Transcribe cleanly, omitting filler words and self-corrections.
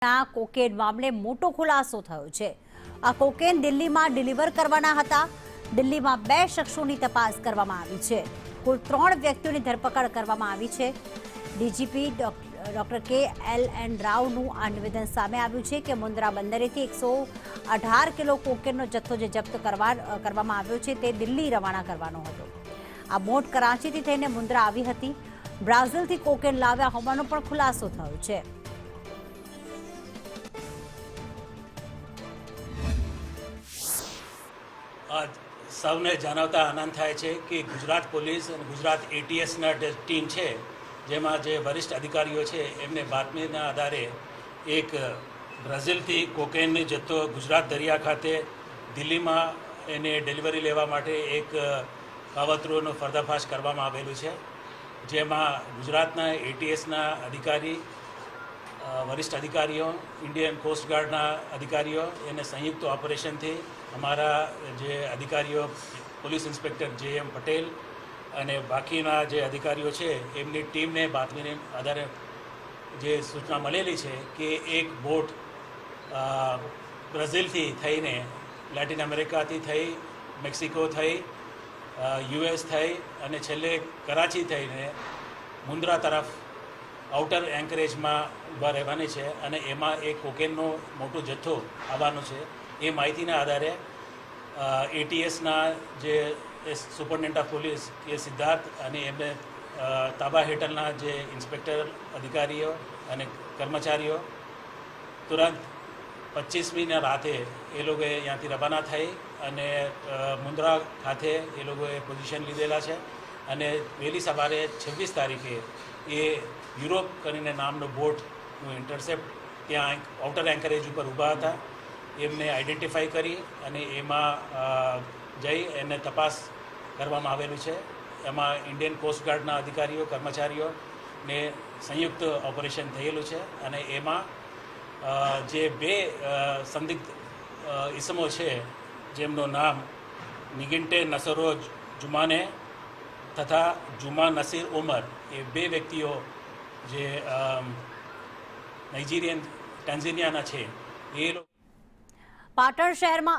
Cocaine મામલે મોટો ખુલાસો થયો છે। આ કોકેન દિલ્હીમાં ડિલિવર કરવાના હતા। દિલ્હીમાં 2 શખ્સોની તપાસ કરવામાં આવી છે। કુલ 3 વ્યક્તિઓની ધરપકડ કરવામાં આવી છે। ડીજીપી ડોક્ટર KLN રાવનું આ નિવેદન સામે આવ્યું છે કે મુન્દ્રા બંદરેથી 118 કિલો કોકેનનો જથ્થો જે જપ્ત કરવામાં આવ્યો છે તે દિલ્હી રવાના કરવાનો હતો। આ બોટ કરાચીથી થઈને મુન્દ્રા આવી હતી। બ્રાઝિલથી કોકેન લાવ્યા હોવાનો પણ ખુલાસો થયો છે। आज સૌને જણાવતા આનંદ થાય છે કે ગુજરાત પોલીસ અને ગુજરાત ATSના ટીમ છે, જેમાં જે વરિષ્ઠ અધિકારીઓ છે એમને બાતમીના આધારે એક બ્રાઝિલથી કોકેનનો જથ્થો ગુજરાત દરિયા ખાતે દિલ્હીમાં એને ડિલિવરી લેવા માટે એક કાવતરૂનો પર્દાફાશ કરવામાં આવેલું છે, જેમાં ગુજરાતના ATSના અધિકારી, વરિષ્ઠ અધિકારીઓ, ઇન્ડિયન કોસ્ટગાર્ડના અધિકારીઓ એને સંયુક્ત ઓપરેશનથી અમારા જે અધિકારીઓ પોલીસ ઇન્સ્પેક્ટર JM પટેલ અને બાકીના જે અધિકારીઓ છે એમની ટીમને બાતમીને આધારે જે સૂચના મળેલી છે કે એક બોટ બ્રાઝિલથી થઈને લેટિન અમેરિકાથી થઈ, મેક્સિકો થઈ, US થઈ અને છેલ્લે કરાચી થઈને મુન્દ્રા તરફ આઉટર એન્કરેજમાં ઊભા રહેવાની છે અને એમાં એક કોકેનનો મોટો જથ્થો આવવાનો છે। એ માહિતીના આધારે ATSના જે સુપરિન્ટેન્ડન્ટ ઓફ પોલીસ કે સિદ્ધાર્થ અને એમને તાબા હેઠળના જે ઇન્સ્પેક્ટર અધિકારીઓ અને કર્મચારીઓ તુરંત 25મીના રાતે એ લોકોએ ત્યાંથી રવાના થઈ અને મુન્દ્રા ખાતે એ લોકોએ પોઝિશન લીધેલા છે અને વહેલી સવારે 26 તારીખે એ યુરોપ કરીને નામનો બોટનું ઇન્ટરસેપ્ટ ત્યાં આઉટર એન્કરેજ ઉપર ઊભા હતા। એમને આઈડેન્ટિફાઈ કરી અને એમાં જઈ એને તપાસ કરવામાં આવેલું છે। એમાં ઇન્ડિયન કોસ્ટગાર્ડના અધિકારીઓ, કર્મચારીઓને સંયુક્ત ઓપરેશન થયેલું છે અને એમાં જે 2 સંદિગ્ધ ઇસમો છે જેમનું નામ નિગિન્ટે નસરોજ જુમાને તથા જુમા નસીર ઉમર, એ 2 વ્યક્તિઓ જે નાઇજીરિયન ટેન્ઝાનિયાના છે। એ પાટણ શહેરમાં